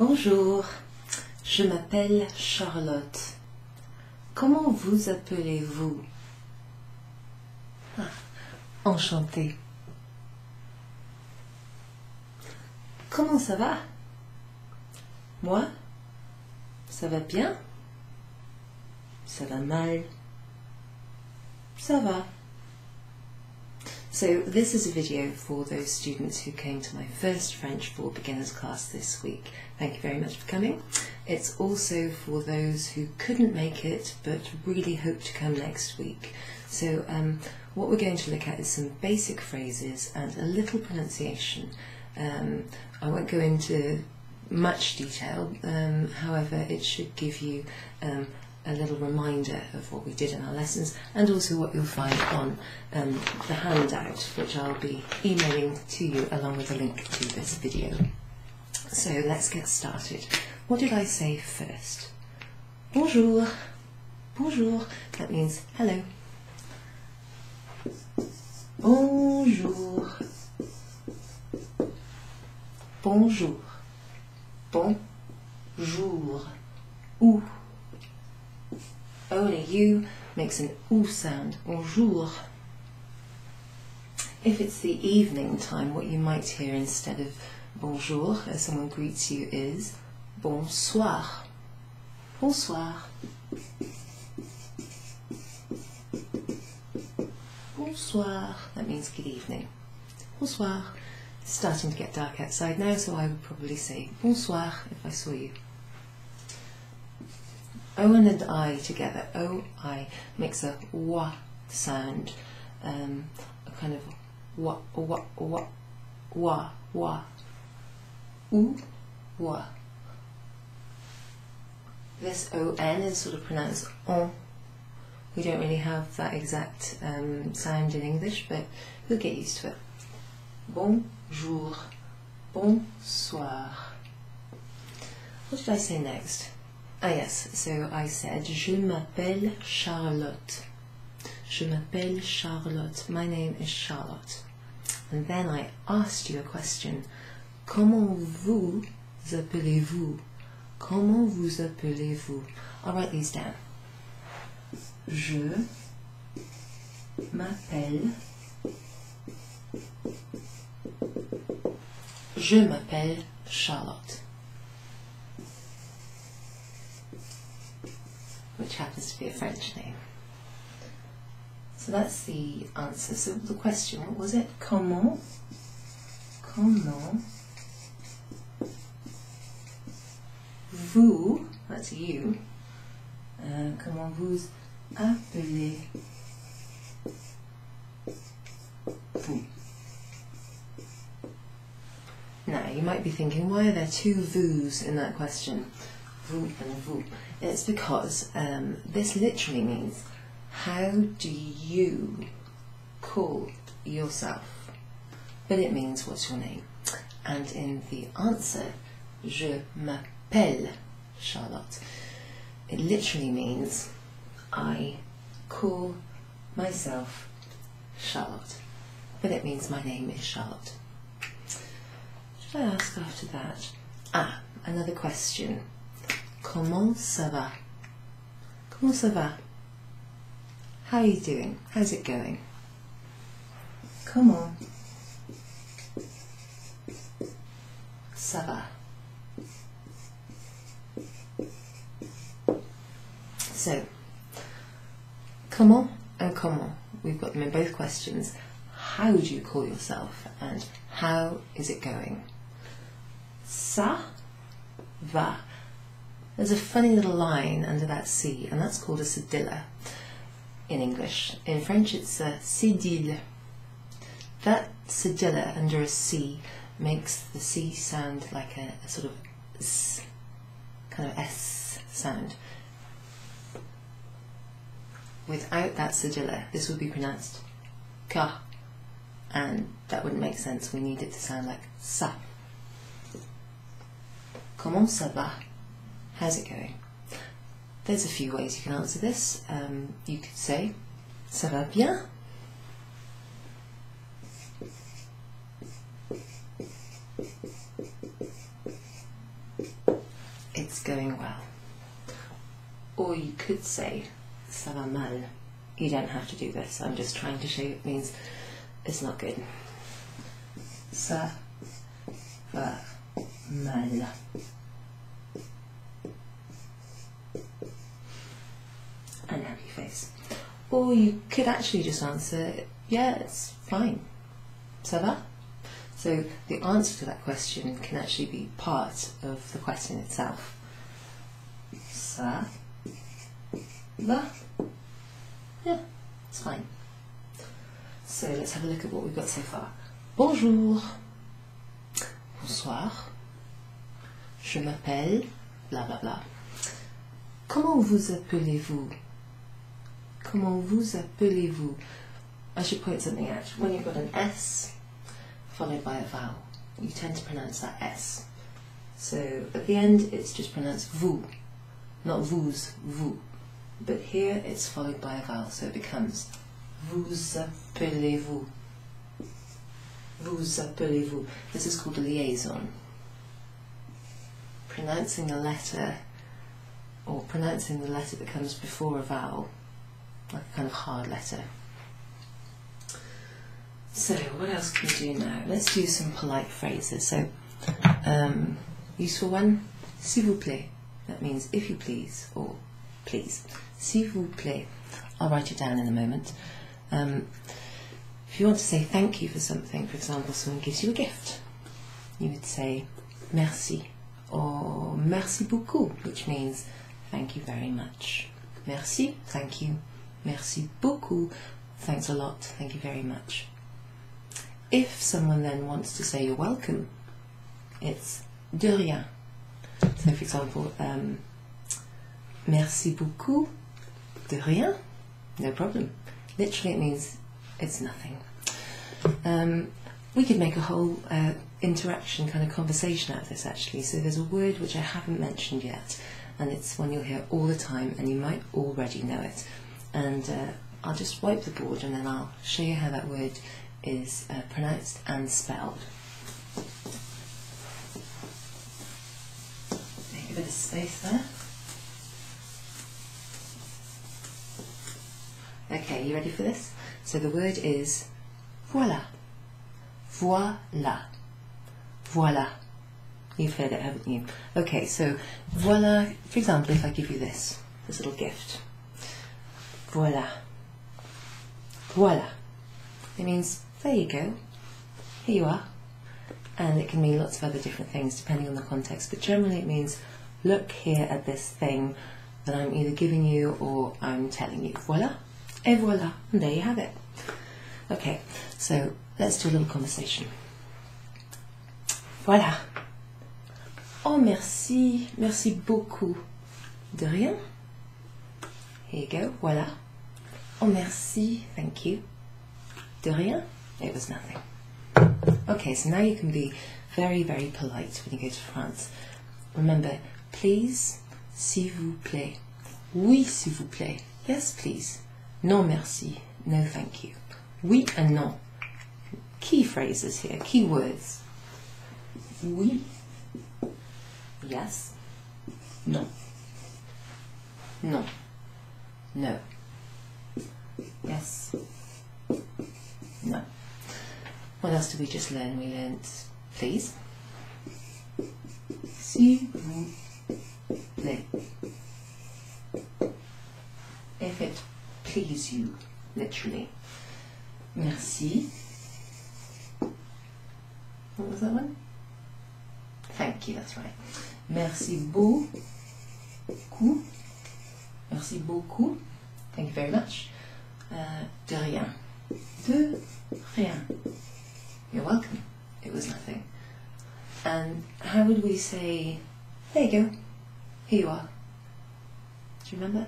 Bonjour, je m'appelle Charlotte. Comment vous appelez-vous? Enchantée. Comment ça va? Moi, ça va bien? Ça va mal? Ça va. So this is a video for those students who came to my first French for Beginners class this week. Thank you very much for coming. It's also for those who couldn't make it but really hope to come next week. So what we're going to look at is some basic phrases and a little pronunciation. I won't go into much detail, however it should give you a little reminder of what we did in our lessons and also what you'll find on the handout, which I'll be emailing to you along with a link to this video. So let's get started. What did I say first? Bonjour. Bonjour. That means hello. Bonjour. Bonjour. Bonjour. Ou. Only U makes an OO sound. Bonjour. If it's the evening time, what you might hear instead of bonjour as someone greets you is bonsoir. Bonsoir. Bonsoir. That means good evening. Bonsoir. It's starting to get dark outside now, so I would probably say bonsoir if I saw you. O and I together, O-I, makes a wa sound, a kind of wa, oo, wa. This O-N is sort of pronounced on. We don't really have that exact sound in English, but you'll get used to it. Bonjour, bonsoir. What did I say next? Ah yes, so I said, je m'appelle Charlotte. Je m'appelle Charlotte. My name is Charlotte. And then I asked you a question. Comment vous appelez-vous? Comment vous appelez-vous? I'll write these down. Je m'appelle. Je m'appelle Charlotte. Which happens to be a French name. So that's the answer. So the question, what was it? Comment vous, that's you, comment vous appelez-vous? Now you might be thinking, why are there two vous in that question? Vous and vous. It's because this literally means, how do you call yourself? But it means, what's your name? And in the answer, je m'appelle Charlotte, it literally means, I call myself Charlotte. But it means my name is Charlotte. What should I ask after that? Ah, another question. Comment ça va? Comment ça va? How are you doing? How's it going? Comment ça va? So, comment and comment, we've got them in both questions. How do you call yourself and how is it going? Ça va. There's a funny little line under that C, and that's called a cedilla in English. In French it's a cédille. That cedilla under a C makes the C sound like a sort of S, kind of S sound. Without that cedilla, this would be pronounced ka, and that wouldn't make sense. We need it to sound like ça. Comment ça va? How's it going? There's a few ways you can answer this. You could say, ça va bien? going well. Or you could say, ça va mal. You don't have to do this, I'm just trying to show you it means it's not good. Ça va mal. And happy face. Or you could actually just answer, yeah, it's fine. Ça va? So the answer to that question can actually be part of the question itself. Ça va? Yeah, it's fine. So let's have a look at what we've got so far. Bonjour. Bonsoir. Je m'appelle, blah blah blah. Comment vous appelez-vous? Comment vous appelez-vous? I should point something out. When you've got an S followed by a vowel, you tend to pronounce that S. So at the end it's just pronounced vous, not vous, vous. But here it's followed by a vowel, so it becomes vous appelez-vous. Vous appelez-vous. This is called a liaison. Pronouncing a letter, or pronouncing the letter that comes before a vowel, like a kind of hard letter. So what else can we do now? Let's do some polite phrases. So useful one, s'il vous plaît. That means if you please, or please. S'il vous plaît. I'll write it down in a moment. If you want to say thank you for something, for example, someone gives you a gift, you would say merci, or merci beaucoup, which means thank you very much. Merci, thank you. Merci beaucoup, thanks a lot, thank you very much. If someone then wants to say you're welcome, it's de rien. So for example, merci beaucoup, de rien, no problem. Literally it means it's nothing. We could make a whole interaction kind of conversation out of this actually. So there's a word which I haven't mentioned yet, and it's one you'll hear all the time and you might already know it. And I'll just wipe the board and then I'll show you how that word is pronounced and spelled. Make a bit of space there. Okay, you ready for this? So the word is voilà. Voilà. Voilà. You've heard it, haven't you? Okay, so voilà, for example, if I give you this little gift. Voilà. Voilà. It means, there you go, here you are. And it can mean lots of other different things depending on the context, but generally it means, look here at this thing that I'm either giving you or I'm telling you. Voilà. Et voilà. And there you have it. Okay, so let's do a little conversation. Voilà. Oh, merci. Merci beaucoup. De rien. Here you go. Voilà. Oh, merci. Thank you. De rien. It was nothing. Okay, so now you can be very, very polite when you go to France. Remember, please, s'il vous plaît. Oui, s'il vous plaît. Yes, please. Non, merci. No, thank you. Oui and non. Key phrases here, key words. Oui. Yes. Non. Non. No. Yes. No. What else did we just learn? We learned please. S'il vous plaît. If it please you, literally. Merci. What was that one? Thank you, that's right. Merci beaucoup. Merci beaucoup. Thank you very much. De rien. De rien. You're welcome. It was nothing. And how would we say, there you go, here you are. Do you remember?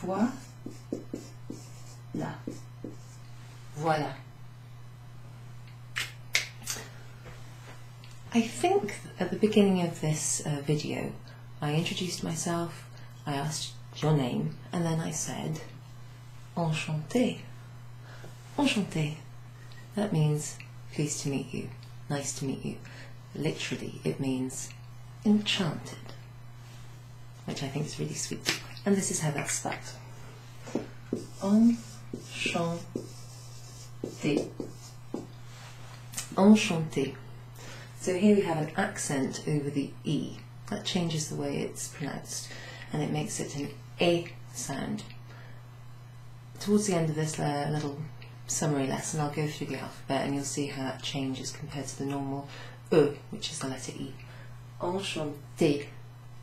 Voilà. Voilà. I think at the beginning of this video I introduced myself, I asked your name, and then I said enchanté. Enchanté. That means pleased to meet you, nice to meet you. Literally it means enchanted, which I think is really sweet. And this is how that's spelled. Enchanté. Enchanté. So here we have an accent over the E. That changes the way it's pronounced and it makes it an A sound. Towards the end of this little summary lesson I'll go through the alphabet and you'll see how that changes compared to the normal E, which is the letter E. Enchanté.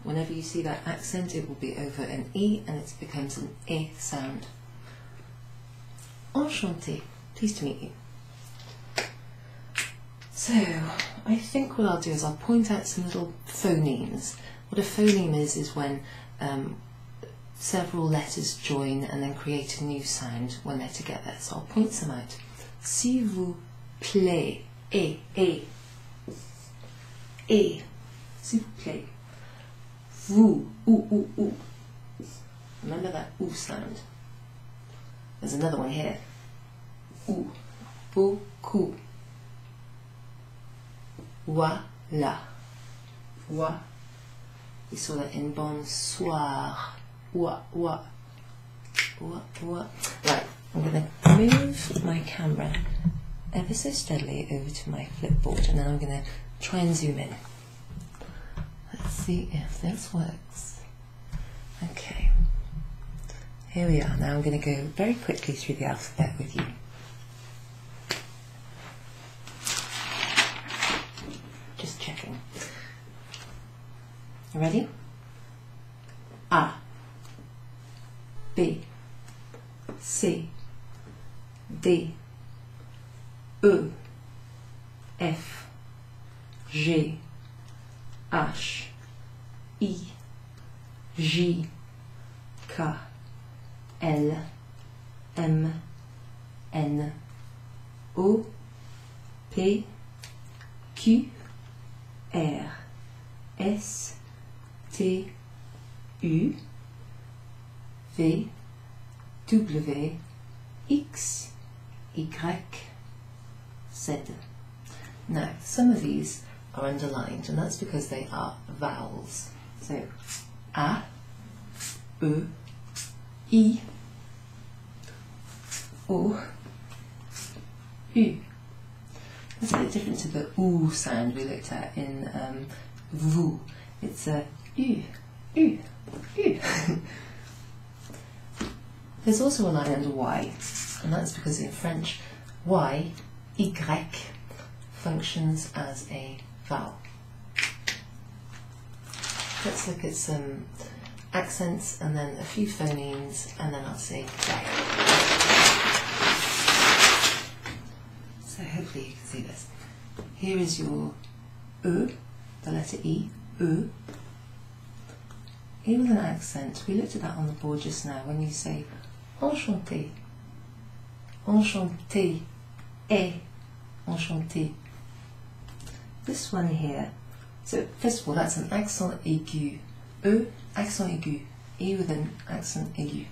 Whenever you see that accent it will be over an E and it becomes an A sound. Enchanté. Pleased to meet you. So, I think what I'll do is I'll point out some little phonemes. What a phoneme is when several letters join and then create a new sound when they're together. So I'll point some out. S'il vous plaît, s'il vous plaît. Vous, ou. Remember that oo sound. There's another one here. Ou, beaucoup. Voilà. Wa. We saw that in bonsoir. Wa. Right, I'm going to move my camera ever so steadily over to my Flipboard and then I'm going to try and zoom in. Let's see if this works. Okay. Here we are. Now I'm going to go very quickly through the alphabet with you. Just checking. You ready? A, B, C, D, E, F, G, H, I, J, K, L, M, N, O, P, Q, R, S, T, U, V, W, X, Y, Z. Now, some of these are underlined, and that's because they are vowels. So, A, E, I, O, U. That's a bit different to the oo sound we looked at in vous. It's a U. There's also a line under Y, and that's because in French, Y, Y, functions as a vowel. Let's look at some accents and then a few phonemes, and then I'll say Y. So hopefully you can see this. Here is your E, the letter E, E. E with an accent. We looked at that on the board just now when you say enchanté, enchanté, enchanté. This one here, so first of all that's an accent aigu, E, accent aigu, E with an accent aigu.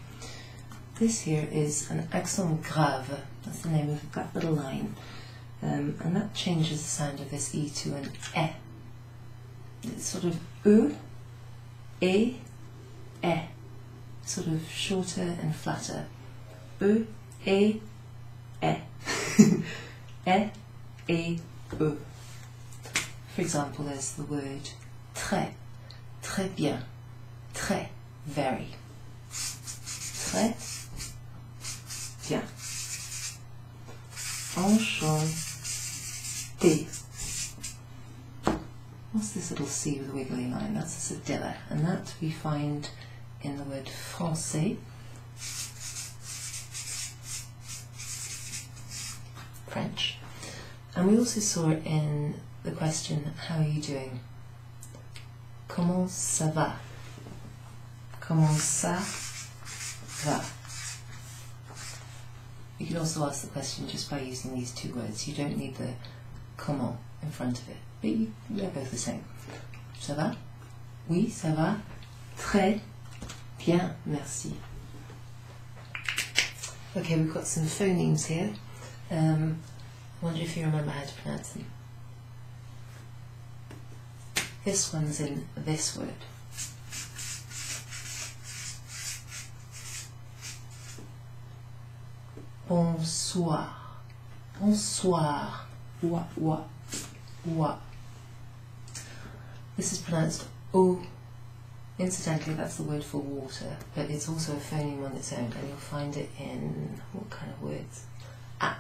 This here is an accent grave, that's the name of that little line, and that changes the sound of this E to an E. It's sort of E, sort of shorter and flatter. E, E. E. For example, there's the word très, très bien, très, very. Très bien. Enchanté. What's this little C with a wiggly line? That's a cedilla, and that we find in the word français. French. And we also saw it in the question, how are you doing? Comment ça va? Comment ça va? You can also ask the question just by using these two words. You don't need the comment in front of it, but they're both the same. Ça va? Oui, ça va. Très bien, merci. Okay, we've got some phonemes here. I wonder if you remember how to pronounce them. This one's in this word. Bonsoir. Bonsoir. Wa. This is pronounced O. Incidentally, that's the word for water, but it's also a phoneme on its own, and you'll find it in what kind of words? Ah.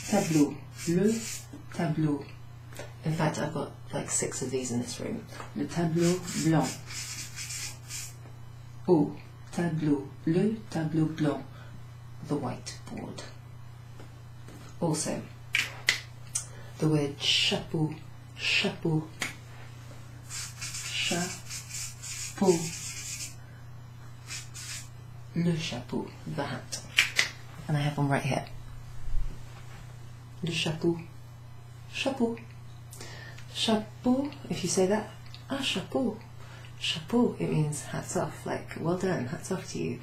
Tableau. Le tableau. In fact, I've got like 6 of these in this room. Le tableau blanc. Au tableau. Le tableau blanc. The whiteboard. Also, the word chapeau. Chapeau. Chapeau. Le chapeau. The hat. And I have one right here. Le chapeau. Chapeau. Chapeau, if you say that, ah, chapeau. Chapeau, it means hats off, like, well done, hats off to you.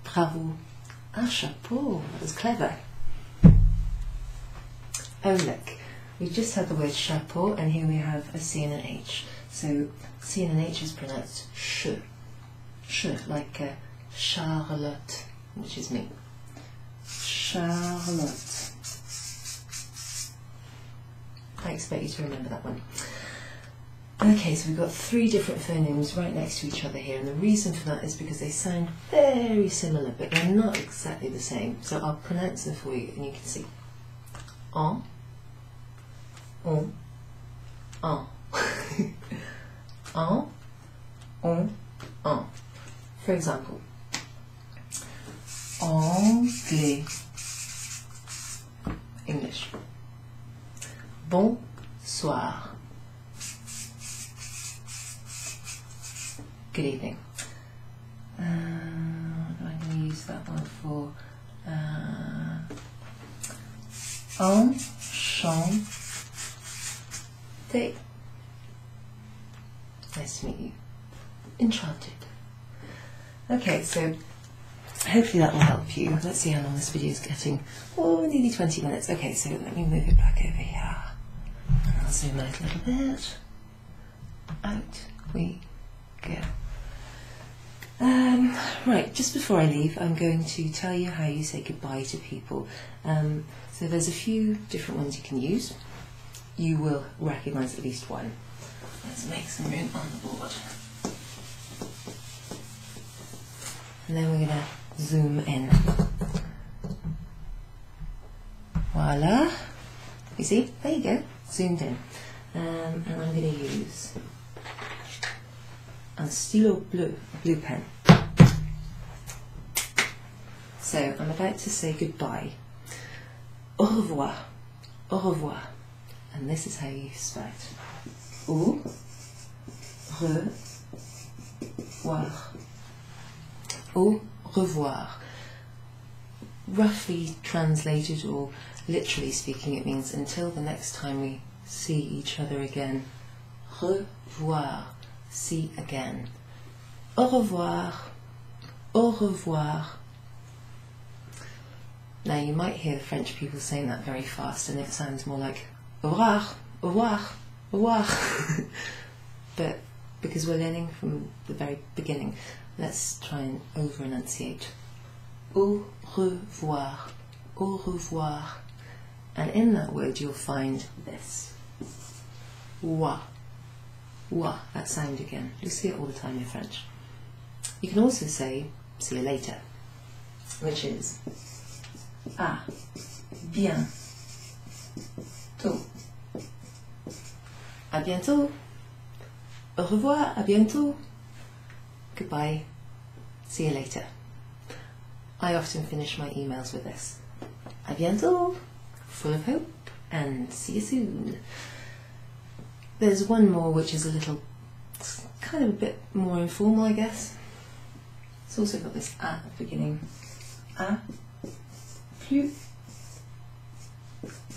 Bravo. Ah, chapeau, that was clever. Oh, look, we just had the word chapeau, and here we have a C and an H. So, C and an H is pronounced sh. Sh, like Charlotte, which is me. Charlotte. I expect you to remember that one. Okay, so we've got 3 different phonemes right next to each other here, and the reason for that is because they sound very similar, but they're not exactly the same. So I'll pronounce them for you, and you can see. En, on, en, on. For example, anglais, English. Bonsoir. Good evening. What am I going to use that one for? Enchanté. Nice to meet you. Enchanted. Okay, so hopefully that will help you. Let's see how long this video is getting. Oh, nearly 20 minutes. Okay, so let me move it back over here. And I'll zoom out a little bit. Out we go. Right, just before I leave, I'm going to tell you how you say goodbye to people. So there's a few different ones you can use. You will recognise at least one. Let's make some room on the board. And then we're going to zoom in. Voila. You see? There you go. Zoomed in. And I'm going to use un stylo bleu, a blue pen. So I'm about to say goodbye. Au revoir. Au revoir. And this is how you spell it. Au revoir. Au revoir. Roughly translated or literally speaking, it means until the next time we see each other again. Revoir. See again. Au revoir. Au revoir. Now you might hear the French people saying that very fast and it sounds more like au revoir, au revoir, au revoir. But because we're learning from the very beginning, let's try and over-enunciate. Au revoir, au revoir. And in that word you'll find this. Wa. Wa, that sound again. You see it all the time in French. You can also say, see you later, which is à bientôt. À bientôt. Au revoir, à bientôt. Goodbye, see you later. I often finish my emails with this. À bientôt, full of hope, and see you soon. There's one more which is a little, kind of a bit more informal, I guess. It's also got this at the beginning. À plus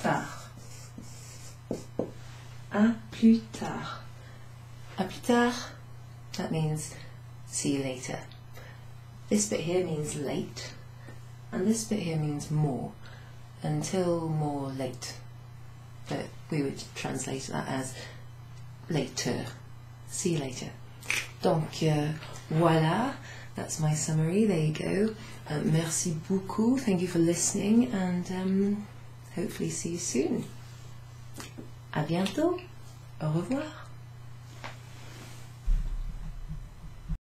tard. À plus tard. À plus tard, that means see you later. This bit here means late, and this bit here means more. Until more late. but we would translate that as later. See you later. Donc, voilà, that's my summary. There you go. Merci beaucoup. Thank you for listening, and hopefully see you soon. À bientôt. Au revoir.